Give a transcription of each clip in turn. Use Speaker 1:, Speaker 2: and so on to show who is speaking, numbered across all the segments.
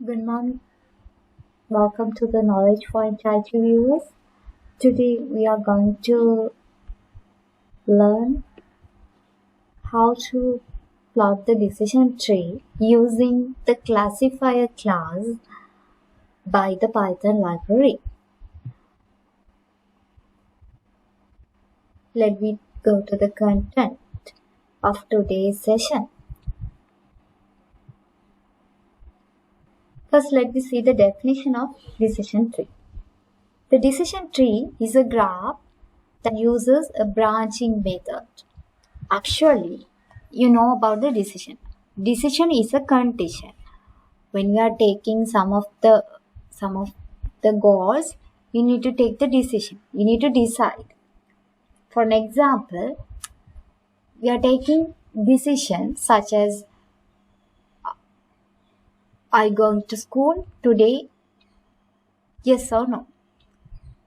Speaker 1: Good morning. Welcome to the Knowledge Point IT viewers. Today we are going to learn how to plot the decision tree using the classifier class by the Python library. Let me go to the content of today's session. First, let me see the definition of decision tree. The decision tree is a graph that uses a branching method. Actually, you know about the decision. Decision is a condition. When we are taking some of the goals, we need to take the decision. We need to decide. For an example, we are taking decisions such as I going to school today? Yes or no?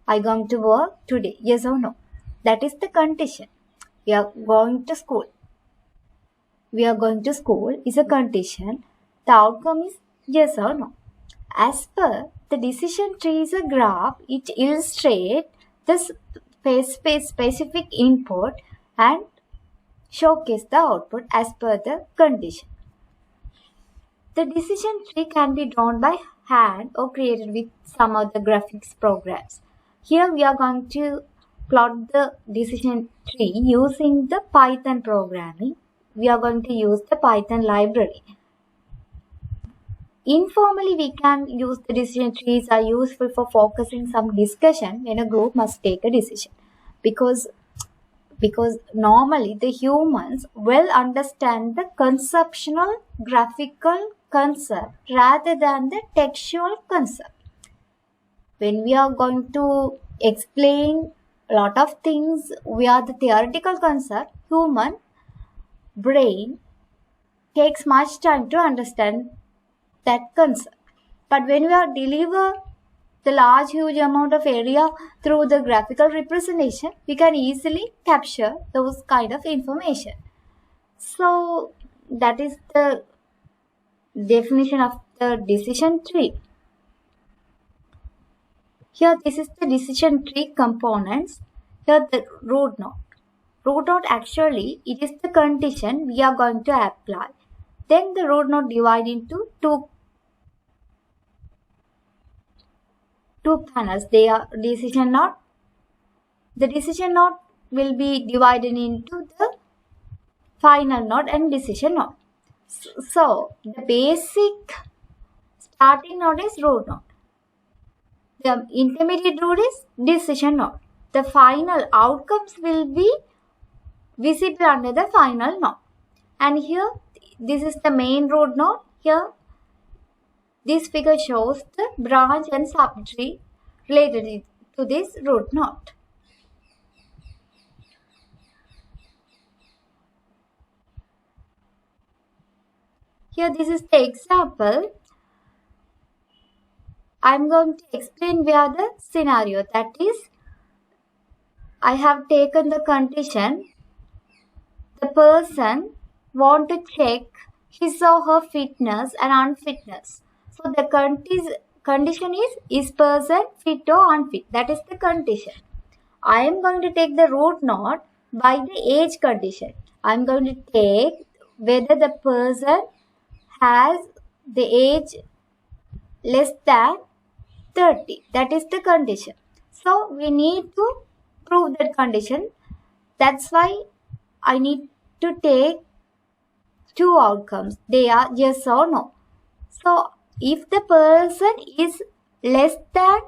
Speaker 1: I going to work today? Yes or no? That is the condition. We are going to school. We are going to school is a condition. The outcome is yes or no. As per the decision tree is a graph, it illustrates the specific input and showcase the output as per the condition. The decision tree can be drawn by hand or created with some other graphics programs. Here we are going to plot the decision tree using the Python programming. We are going to use the Python library. Informally, we can use the decision trees are useful for focusing some discussion when a group must take a decision. Because normally the humans will understand the conceptual graphical concept rather than the textual concept. When we are going to explain a lot of things via the theoretical concept, human brain takes much time to understand that concept. But when we are deliver the large huge amount of area through the graphical representation, we can easily capture those kind of information. So that is the definition of the decision tree. Here this is the decision tree components. Here the root node. Root node actually it is the condition we are going to apply. Then the root node divide into two panels. They are decision node. The decision node will be divided into the final node and decision node. So the basic starting node is root node. The intermediate node is decision node. The final outcomes will be visible under the final node. And here this is the main root node. Here this figure shows the branch and subtree related to this root node. Here this is the example. I am going to explain via the scenario. That is, I have taken the condition. The person want to check his or her fitness and unfitness. So the condition is person fit or unfit? That is the condition. I am going to take the root node by the age condition. I am going to take whether the person has the age less than 30. That is the condition. So we need to prove that condition. That's why I need to take two outcomes. They are yes or no. So if the person is less than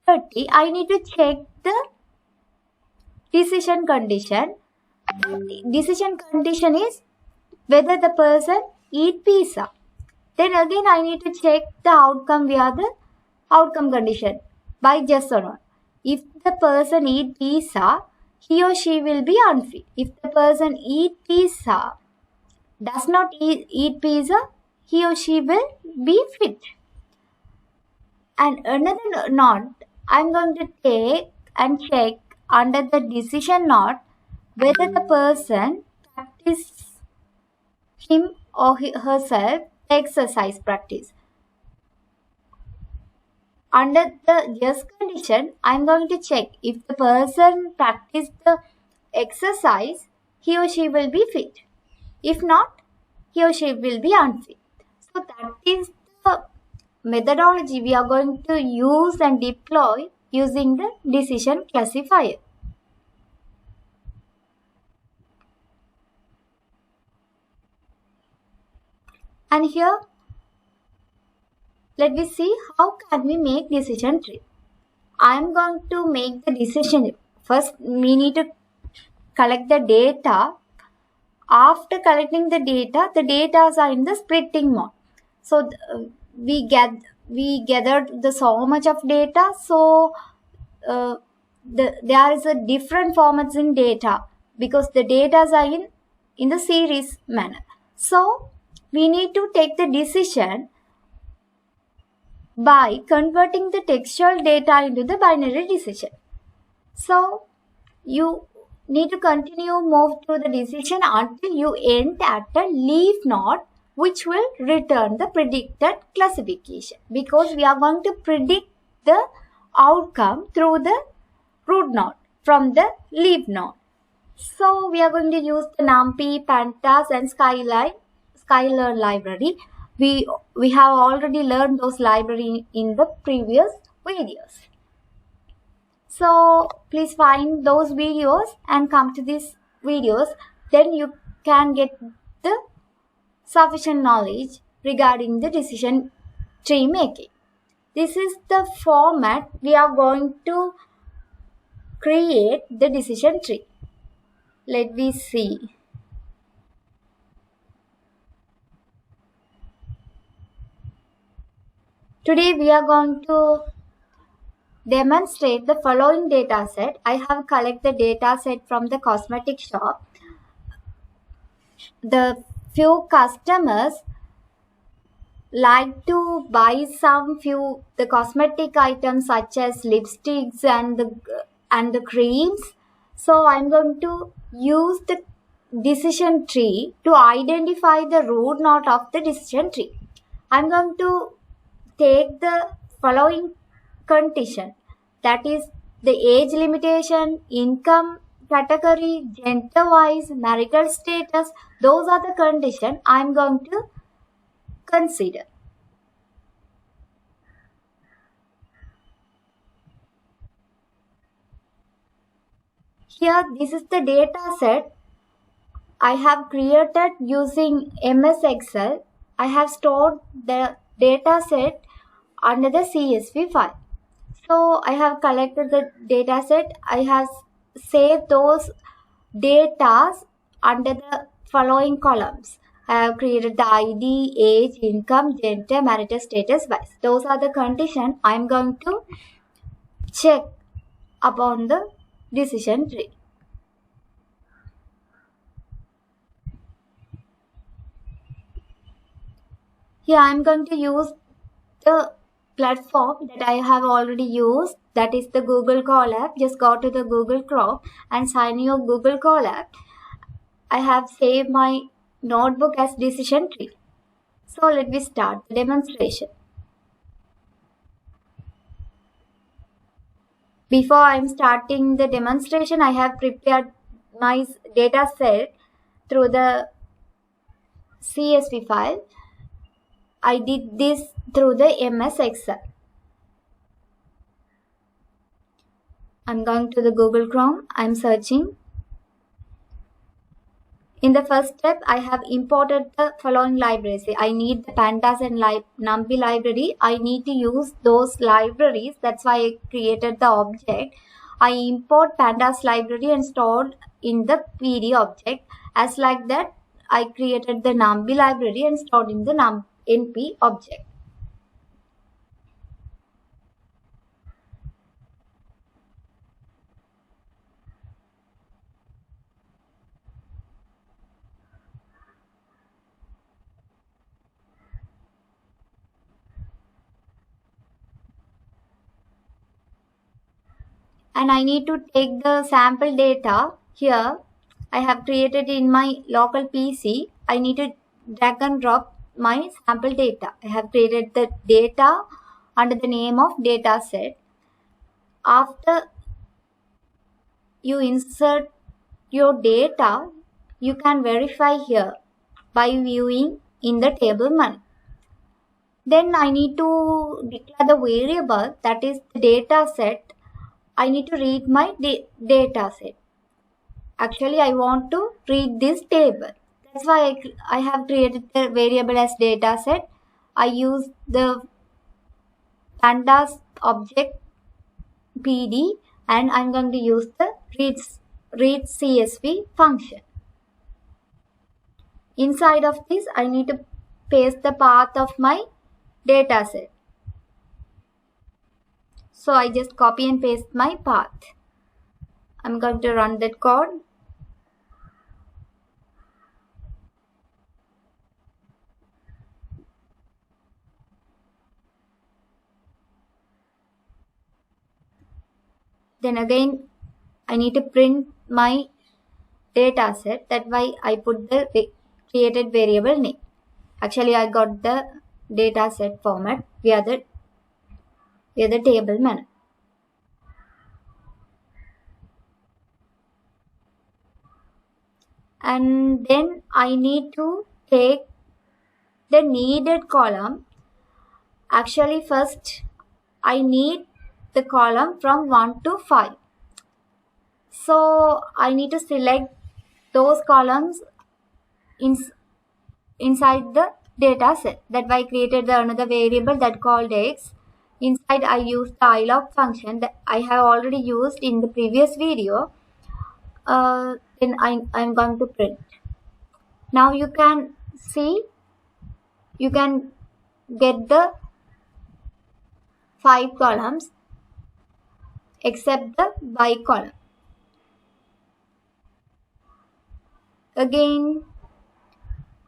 Speaker 1: 30, I need to check the decision condition. Decision condition is whether the person eat pizza. Then again I need to check the outcome via the outcome condition by yes or no. If the person eat pizza, he or she will be unfit. If the person eat pizza, does not eat pizza, he or she will be fit. And another node, I am going to take and check under the decision node whether the person practice him or herself exercise practice. Under the yes condition, I'm going to check if the person practiced the exercise, he or she will be fit. If not, he or she will be unfit. So that is the methodology we are going to use and deploy using the decision classifier. And here, let me see how can we make decision tree. I am going to make the decision. First, we need to collect the data. After collecting the data are in the splitting mode. So we gathered so much of data. So there is a different formats in data because the data are in the series manner. So we need to take the decision by converting the textual data into the binary decision. So you need to continue move through the decision until you end at a leaf node, which will return the predicted classification, because we are going to predict the outcome through the root node from the leaf node. So we are going to use the NumPy, Pandas and Skylearn library. We have already learned those library in the previous videos. So please find those videos and come to these videos. Then you can get the sufficient knowledge regarding the decision tree making. This is the format we are going to create the decision tree. Let me see. Today we are going to demonstrate the following data set. I have collected the data set from the cosmetic shop. The few customers like to buy the cosmetic items such as lipsticks and the creams. So I'm going to use the decision tree to identify the root node of the decision tree. I'm going to take the following condition, that is the age limitation, income category, gender wise, marital status. Those are the conditions I'm going to consider. Here, this is the data set I have created using MS Excel. I have stored the data set under the CSV file. So I have collected the data set. I have saved those data under the following columns. I have created the ID, age, income, gender, marital status wise. Those are the conditions I am going to check upon the decision tree. Here I am going to use the platform that I have already used, that is the Google Colab. Just go to the Google Chrome and sign your Google Colab. I have saved my notebook as decision tree. So let me start the demonstration. Before I am starting the demonstration, I have prepared my data set through the CSV file. I did this through the MS Excel. I'm going to the Google Chrome. I'm searching. In the first step, I have imported the following libraries. I need the Pandas and NumPy library. I need to use those libraries. That's why I created the object. I import Pandas library and stored in the PD object. As like that, I created the NumPy library and stored in the NP object. And I need to take the sample data here. I have created in my local PC. I need to drag and drop my sample data. I have created the data under the name of data set. After you insert your data, you can verify here by viewing in the table menu. Then I need to declare the variable, that is the data set. I need to read my data set. Actually, I want to read this table. That's why I have created the variable as data set. I use the pandas object PD, and I'm going to use the read CSV function. Inside of this, I need to paste the path of my data set. So I just copy and paste my path. I'm going to run that code. Then again, I need to print my data set. That's why I put the created variable name. Actually, I got the data set format via the table menu. And then I need to take the needed column. Actually, first I need the column from 1 to 5. So I need to select those columns inside the data set. That's why I created another variable that called x. Inside I used the ilog function that I have already used in the previous video. Then I'm going to print. Now you can see, you can get the 5 columns except the by column. Again,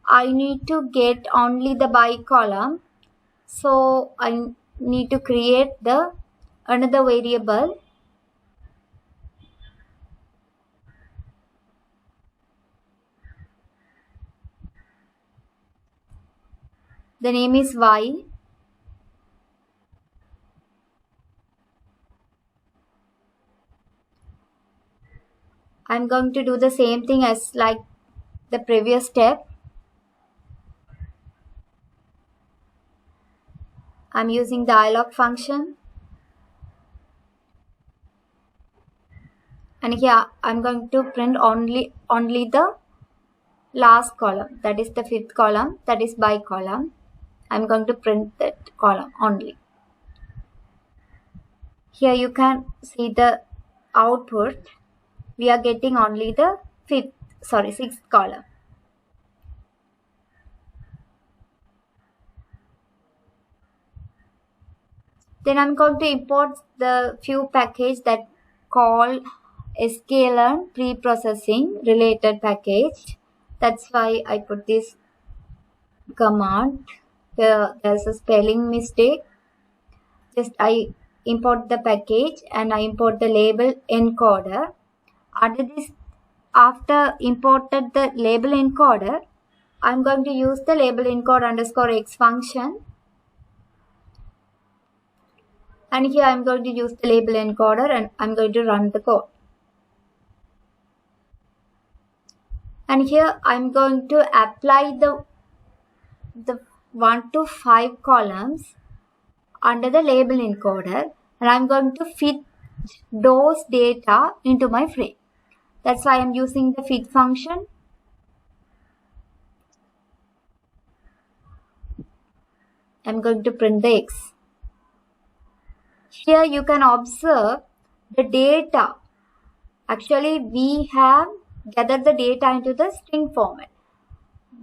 Speaker 1: I need to get only the by column, so I need to create the another variable. The name is y. I'm going to do the same thing as like the previous step. I'm using the ilog function, and here I'm going to print only the last column, that is the 5th column, that is by column. I'm going to print that column only. Here you can see the output. We are getting only the 6th column. Then I'm going to import the few package that call sklearn pre-processing related package. That's why I put this command. There's a spelling mistake. Just I import the package and I import the label encoder. After imported the label encoder, I'm going to use the label encode underscore x function. And here I'm going to use the label encoder and I'm going to run the code. And here I'm going to apply the 1 to 5 columns under the label encoder, and I'm going to fit those data into my frame. That's why I'm using the fit function. I'm going to print the x. Here you can observe the data. Actually, we have gathered the data into the string format.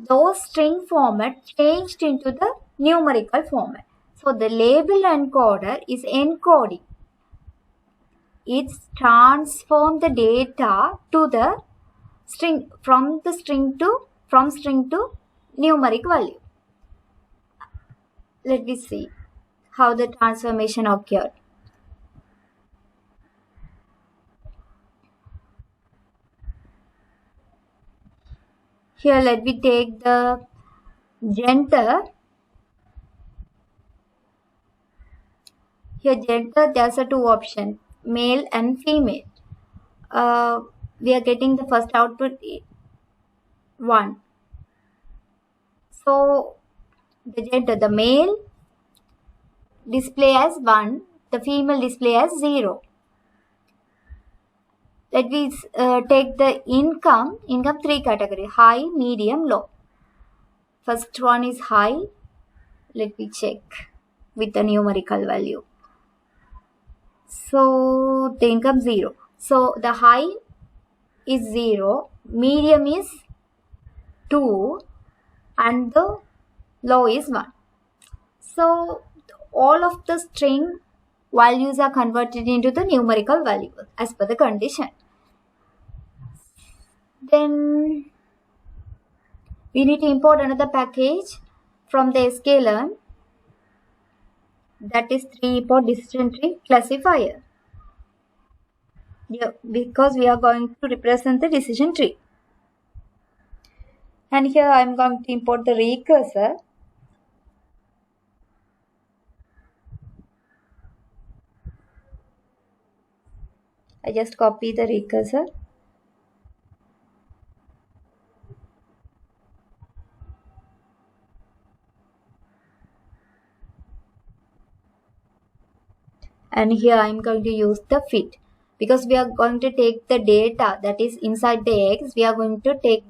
Speaker 1: Those string format changed into the numerical format. So the label encoder is encoding. It's transformed the data to the string from string to numeric value. Let me see how the transformation occurred. Here let me take the gender, here gender there's a two option, male and female. We are getting the first output 1. So the gender, the male display as 1, the female display as 0. Let me take the income 3 category, high, medium, low. First one is high. Let me check with the numerical value. So the income 0. So the high is 0, medium is 2, and the low is 1. So all of the string values are converted into the numerical value as per the condition. Then we need to import another package from the sklearn, that is 3 import decision tree classifier. Yeah, because we are going to represent the decision tree. And here I am going to import the recursor. I just copy the recursor. And here I am going to use the fit, because we are going to take the data that is inside the X, we are going to take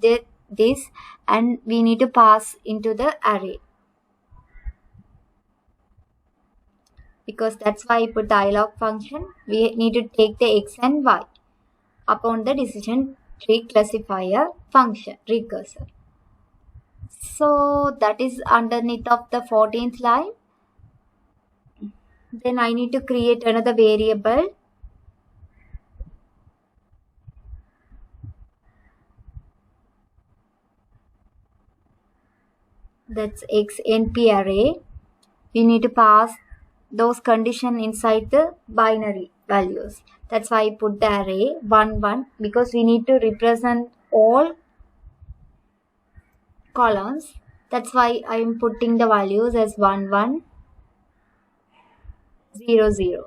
Speaker 1: this and we need to pass into the array, because that's why I put the ilog function. We need to take the X and Y upon the decision tree classifier function recursor. So that is underneath of the 14th line. Then I need to create another variable. That's xnp array. We need to pass those condition inside the binary values. That's why I put the array 1 1, because we need to represent all columns. That's why I am putting the values as 1 1 0 0.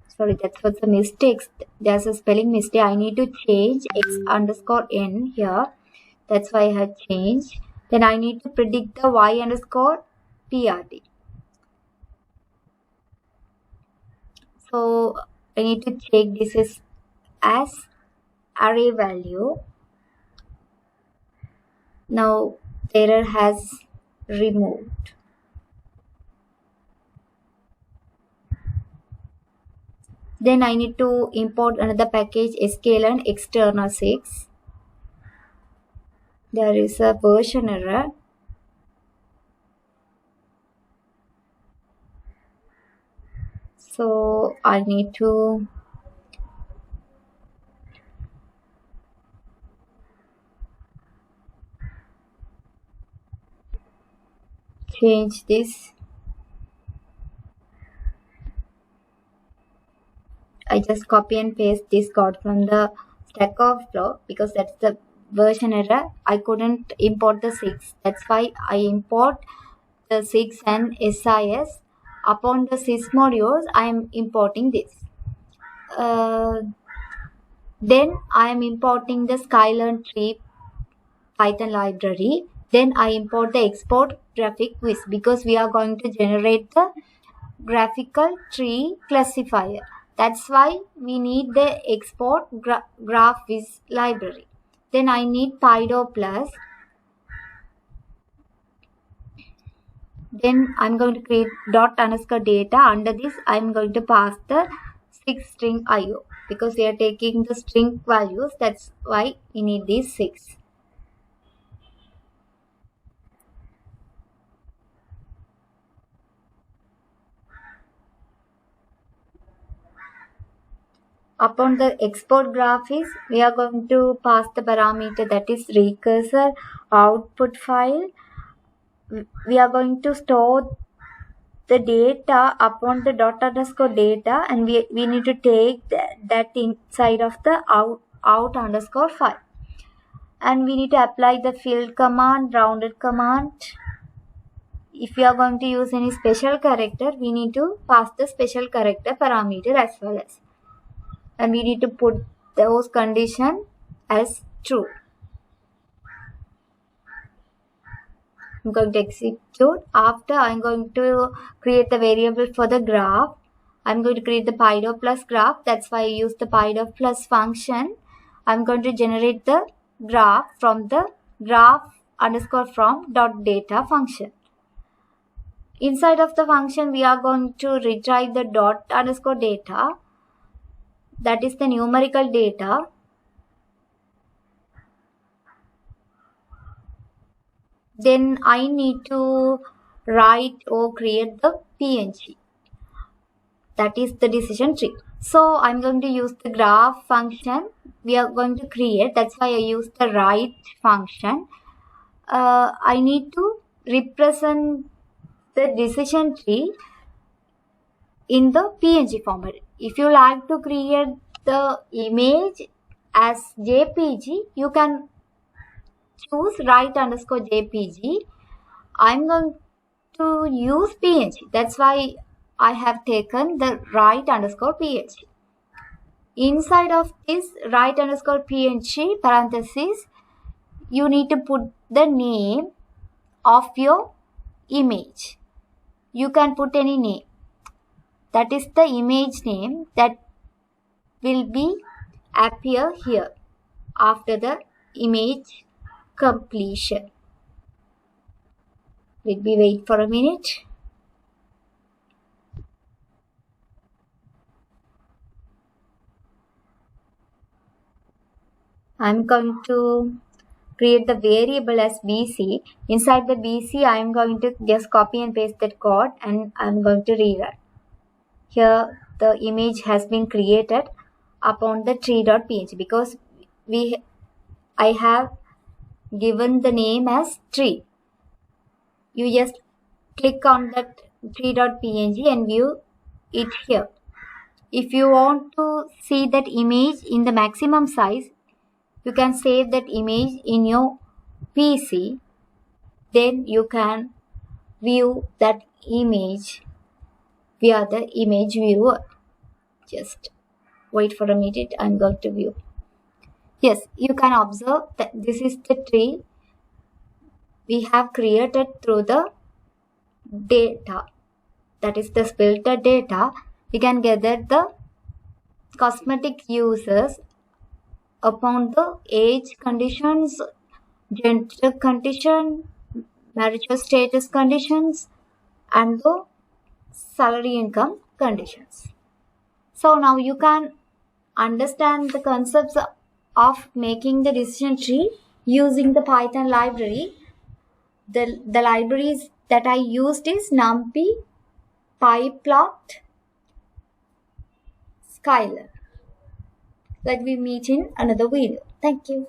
Speaker 1: Sorry, that was a mistake. There's a spelling mistake. I need to change x underscore n here. That's why I had changed. Then I need to predict the y underscore PRT. So I need to check this is as array value. Now error has removed. Then I need to import another package sklearn external 6. There is a version error. So I need to change this. I just copy and paste this code from the Stack Overflow, because that's the version error. I couldn't import the 6. That's why I import the 6 and SIS. Upon the sys modules, I am importing this. Then I am importing the Skylearn tree Python library. Then I import the export graphic quiz, because we are going to generate the graphical tree classifier. That's why we need the export graph quiz library. Then I need Pydo plus. Then I'm going to create dot underscore data. Under this, I'm going to pass the 6 string IO, because we are taking the string values. That's why we need these 6. Upon the export graphics, we are going to pass the parameter, that is recursor output file. We are going to store the data upon the dot underscore data, and we need to take that inside of the out underscore file. And we need to apply the fill command, rounded command. If we are going to use any special character, we need to pass the special character parameter as well as. And we need to put those condition as true. I'm going to execute. After, I'm going to create the variable for the graph. I'm going to create the PyDo plus graph. That's why I use the PyDo plus function. I'm going to generate the graph from the graph underscore from dot data function. Inside of the function, we are going to retrieve the dot underscore data. That is the numerical data. Then I need to write or create the PNG. That is the decision tree. So I'm going to use the graph function. We are going to create. That's why I use the write function. I need to represent the decision tree in the PNG format. If you like to create the image as JPG, you can choose write underscore JPG. I'm going to use PNG. That's why I have taken the write underscore PNG. Inside of this write underscore PNG parenthesis, you need to put the name of your image. You can put any name. That is the image name that will be appear here after the image completion. Let me wait for a minute. I'm going to create the variable as BC. Inside the BC, I'm going to just copy and paste that code, and I'm going to rerun. Here, the image has been created upon the tree.png because I have given the name as tree. You just click on that tree.png and view it here. If you want to see that image in the maximum size, you can save that image in your PC. Then you can view that image via the image viewer. Just wait for a minute. I'm going to view. Yes, you can observe that this is the tree we have created through the data. That is the filtered data. We can gather the cosmetic uses upon the age conditions, gender condition, marital status conditions, and the salary income conditions. So now you can understand the concepts of making the decision tree using the Python library. The libraries that I used is NumPy, PyPlot, Skylar. Let me meet in another video. Thank you.